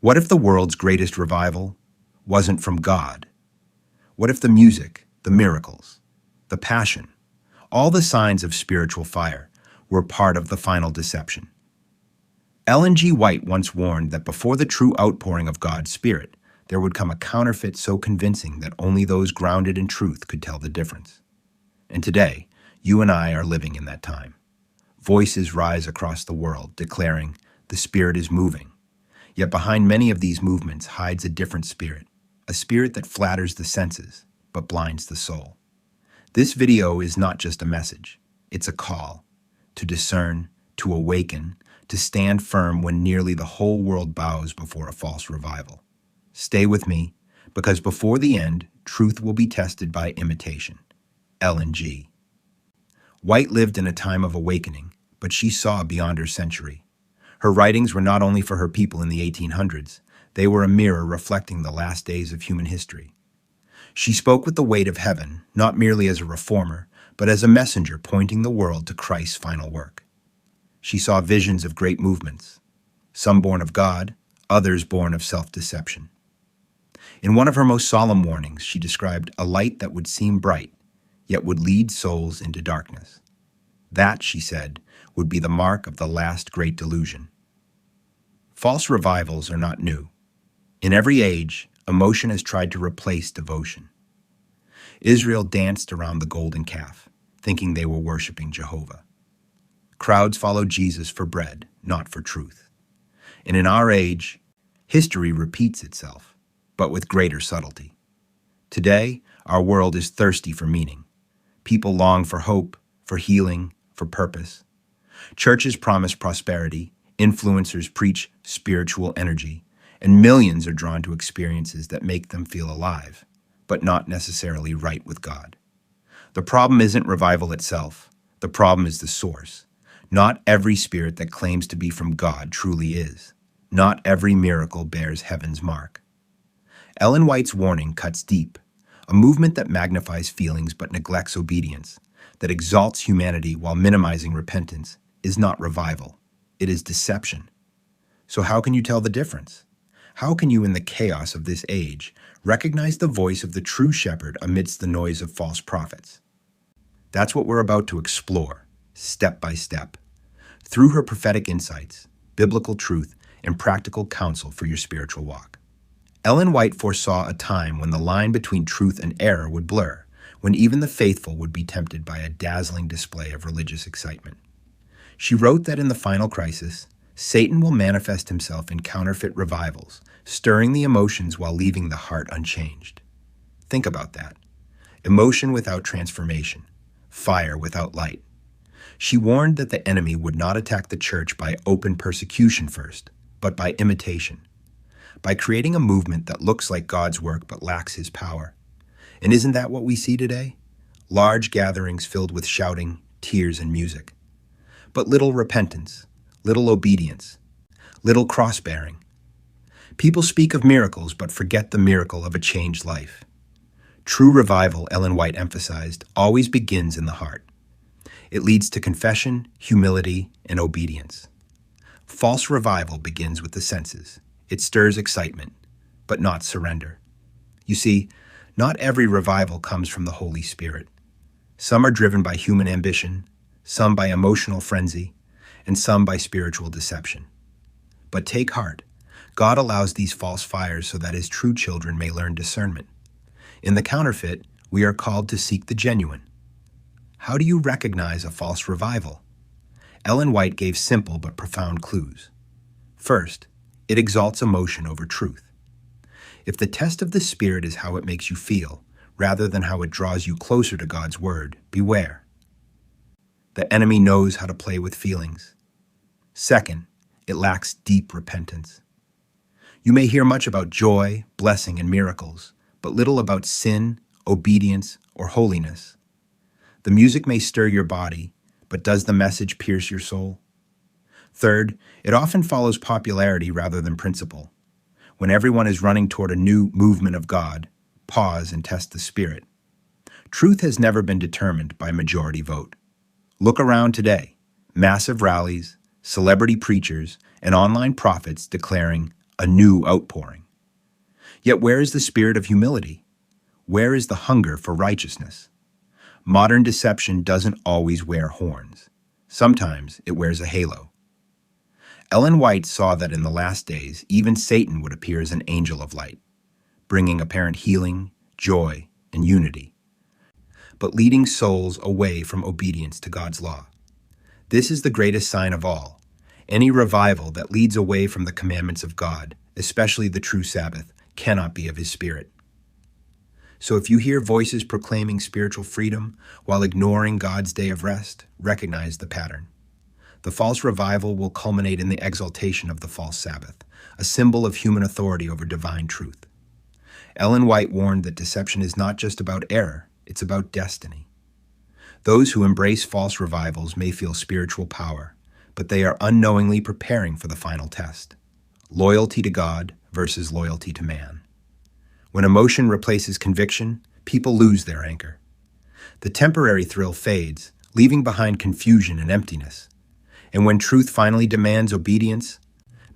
What if the world's greatest revival wasn't from God? What if the music, the miracles, the passion, all the signs of spiritual fire were part of the final deception? Ellen G. White once warned that before the true outpouring of God's Spirit, there would come a counterfeit so convincing that only those grounded in truth could tell the difference. And today, you and I are living in that time. Voices rise across the world declaring, "The Spirit is moving." Yet behind many of these movements hides a different spirit, a spirit that flatters the senses, but blinds the soul. This video is not just a message, it's a call to discern, to awaken, to stand firm when nearly the whole world bows before a false revival. Stay with me, because before the end, truth will be tested by imitation. Ellen G. White lived in a time of awakening, but she saw beyond her century. Her writings were not only for her people in the 1800s, they were a mirror reflecting the last days of human history. She spoke with the weight of heaven, not merely as a reformer, but as a messenger pointing the world to Christ's final work. She saw visions of great movements, some born of God, others born of self-deception. In one of her most solemn warnings, she described a light that would seem bright, yet would lead souls into darkness. That, she said, would be the mark of the last great delusion. False revivals are not new. In every age, emotion has tried to replace devotion. Israel danced around the golden calf, thinking they were worshiping Jehovah. Crowds followed Jesus for bread, not for truth. And in our age, history repeats itself, but with greater subtlety. Today, our world is thirsty for meaning. People long for hope, for healing, for purpose. Churches promise prosperity, influencers preach spiritual energy, and millions are drawn to experiences that make them feel alive, but not necessarily right with God. The problem isn't revival itself. The problem is the source. Not every spirit that claims to be from God truly is. Not every miracle bears heaven's mark. Ellen White's warning cuts deep. A movement that magnifies feelings but neglects obedience, that exalts humanity while minimizing repentance, is not revival. It is deception. So how can you tell the difference? How can you, in the chaos of this age, recognize the voice of the true shepherd amidst the noise of false prophets? That's what we're about to explore, step by step, through her prophetic insights, biblical truth, and practical counsel for your spiritual walk. Ellen White foresaw a time when the line between truth and error would blur, when even the faithful would be tempted by a dazzling display of religious excitement. She wrote that in the final crisis, Satan will manifest himself in counterfeit revivals, stirring the emotions while leaving the heart unchanged. Think about that. Emotion without transformation, fire without light. She warned that the enemy would not attack the church by open persecution first, but by imitation, by creating a movement that looks like God's work but lacks his power. And isn't that what we see today? Large gatherings filled with shouting, tears, and music. But little repentance, little obedience, little cross-bearing. People speak of miracles but forget the miracle of a changed life. True revival, Ellen White emphasized, always begins in the heart. It leads to confession, humility, and obedience. False revival begins with the senses. It stirs excitement, but not surrender. You see, not every revival comes from the Holy Spirit. Some are driven by human ambition, some by emotional frenzy, and some by spiritual deception. But take heart. God allows these false fires so that his true children may learn discernment. In the counterfeit, we are called to seek the genuine. How do you recognize a false revival? Ellen White gave simple but profound clues. First, it exalts emotion over truth. If the test of the Spirit is how it makes you feel, rather than how it draws you closer to God's word, beware. The enemy knows how to play with feelings. Second, it lacks deep repentance. You may hear much about joy, blessing, and miracles, but little about sin, obedience, or holiness. The music may stir your body, but does the message pierce your soul? Third, it often follows popularity rather than principle. When everyone is running toward a new movement of God, pause and test the Spirit. Truth has never been determined by majority vote. Look around today. Massive rallies, celebrity preachers, and online prophets declaring, a new outpouring. Yet where is the spirit of humility? Where is the hunger for righteousness? Modern deception doesn't always wear horns. Sometimes it wears a halo. Ellen White saw that in the last days, even Satan would appear as an angel of light, bringing apparent healing, joy, and unity, but leading souls away from obedience to God's law. This is the greatest sign of all. Any revival that leads away from the commandments of God, especially the true Sabbath, cannot be of His Spirit. So if you hear voices proclaiming spiritual freedom while ignoring God's day of rest, recognize the pattern. The false revival will culminate in the exaltation of the false Sabbath, a symbol of human authority over divine truth. Ellen White warned that deception is not just about error, it's about destiny. Those who embrace false revivals may feel spiritual power, but they are unknowingly preparing for the final test. Loyalty to God versus loyalty to man. When emotion replaces conviction, people lose their anchor. The temporary thrill fades, leaving behind confusion and emptiness. And when truth finally demands obedience,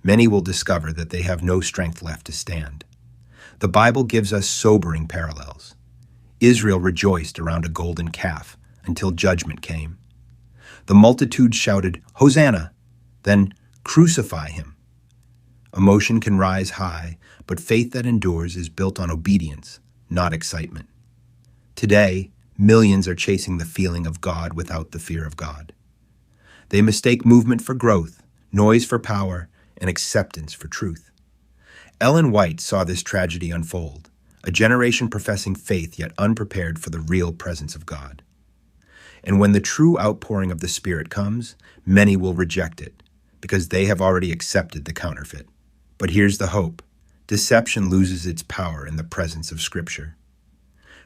many will discover that they have no strength left to stand. The Bible gives us sobering parallels. Israel rejoiced around a golden calf until judgment came. The multitude shouted, "Hosanna!" Then, "Crucify him." Emotion can rise high, but faith that endures is built on obedience, not excitement. Today, millions are chasing the feeling of God without the fear of God. They mistake movement for growth, noise for power, and acceptance for truth. Ellen White saw this tragedy unfold, a generation professing faith yet unprepared for the real presence of God. And when the true outpouring of the Spirit comes, many will reject it, because they have already accepted the counterfeit. But here's the hope. Deception loses its power in the presence of Scripture.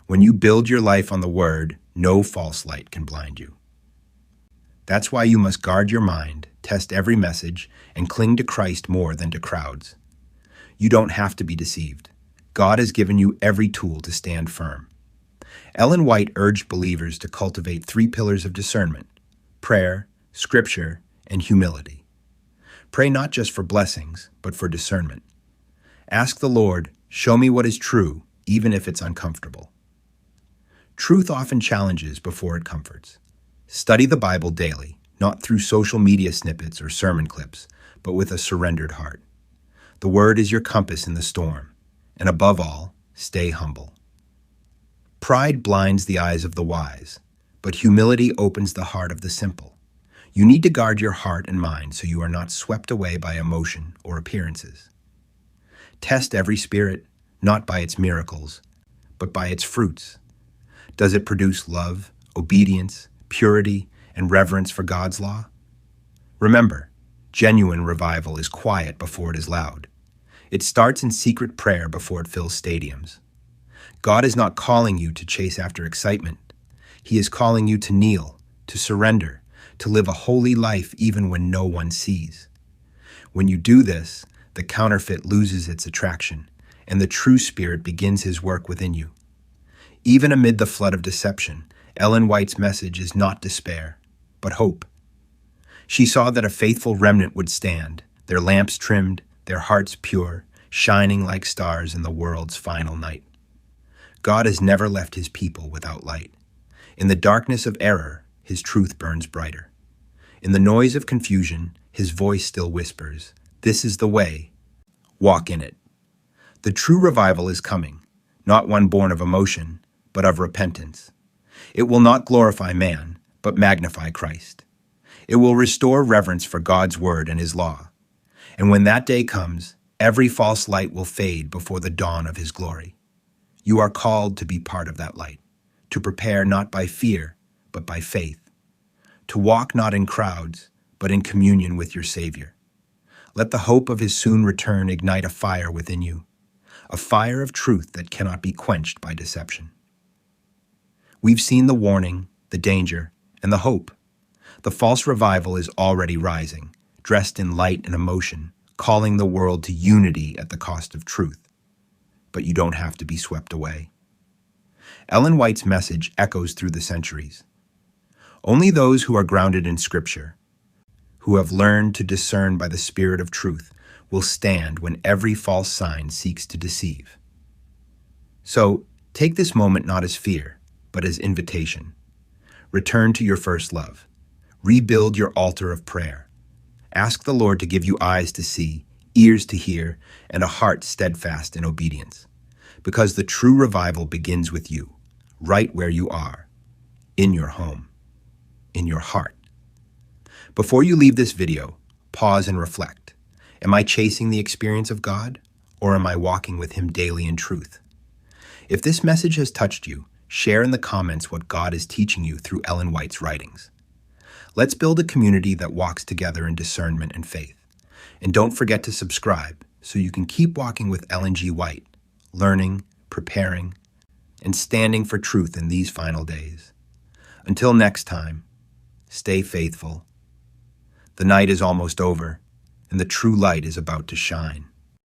When you build your life on the Word, no false light can blind you. That's why you must guard your mind, test every message, and cling to Christ more than to crowds. You don't have to be deceived. God has given you every tool to stand firm. Ellen White urged believers to cultivate 3 pillars of discernment: prayer, Scripture, and humility. Pray not just for blessings, but for discernment. Ask the Lord, "Show me what is true, even if it's uncomfortable." Truth often challenges before it comforts. Study the Bible daily, not through social media snippets or sermon clips, but with a surrendered heart. The Word is your compass in the storm, and above all, stay humble. Pride blinds the eyes of the wise, but humility opens the heart of the simple. You need to guard your heart and mind so you are not swept away by emotion or appearances. Test every spirit, not by its miracles, but by its fruits. Does it produce love, obedience, purity, and reverence for God's law? Remember, genuine revival is quiet before it is loud. It starts in secret prayer before it fills stadiums. God is not calling you to chase after excitement. He is calling you to kneel, to surrender, to live a holy life even when no one sees. When you do this, the counterfeit loses its attraction, and the true spirit begins his work within you. Even amid the flood of deception, Ellen White's message is not despair, but hope. She saw that a faithful remnant would stand, their lamps trimmed, their hearts pure, shining like stars in the world's final night. God has never left His people without light. In the darkness of error, His truth burns brighter. In the noise of confusion, His voice still whispers, "This is the way. Walk in it." The true revival is coming, not one born of emotion, but of repentance. It will not glorify man, but magnify Christ. It will restore reverence for God's word and His law. And when that day comes, every false light will fade before the dawn of His glory. You are called to be part of that light, to prepare not by fear, but by faith, to walk not in crowds, but in communion with your Savior. Let the hope of His soon return ignite a fire within you, a fire of truth that cannot be quenched by deception. We've seen the warning, the danger, and the hope. The false revival is already rising, dressed in light and emotion, calling the world to unity at the cost of truth. But you don't have to be swept away. Ellen White's message echoes through the centuries. Only those who are grounded in Scripture, who have learned to discern by the Spirit of truth, will stand when every false sign seeks to deceive. So, take this moment not as fear, but as invitation. Return to your first love. Rebuild your altar of prayer. Ask the Lord to give you eyes to see, ears to hear, and a heart steadfast in obedience. Because the true revival begins with you, right where you are, in your home, in your heart. Before you leave this video, pause and reflect. Am I chasing the experience of God, or am I walking with Him daily in truth? If this message has touched you, share in the comments what God is teaching you through Ellen White's writings. Let's build a community that walks together in discernment and faith. And don't forget to subscribe so you can keep walking with Ellen G. White, learning, preparing, and standing for truth in these final days. Until next time, stay faithful. The night is almost over, and the true light is about to shine.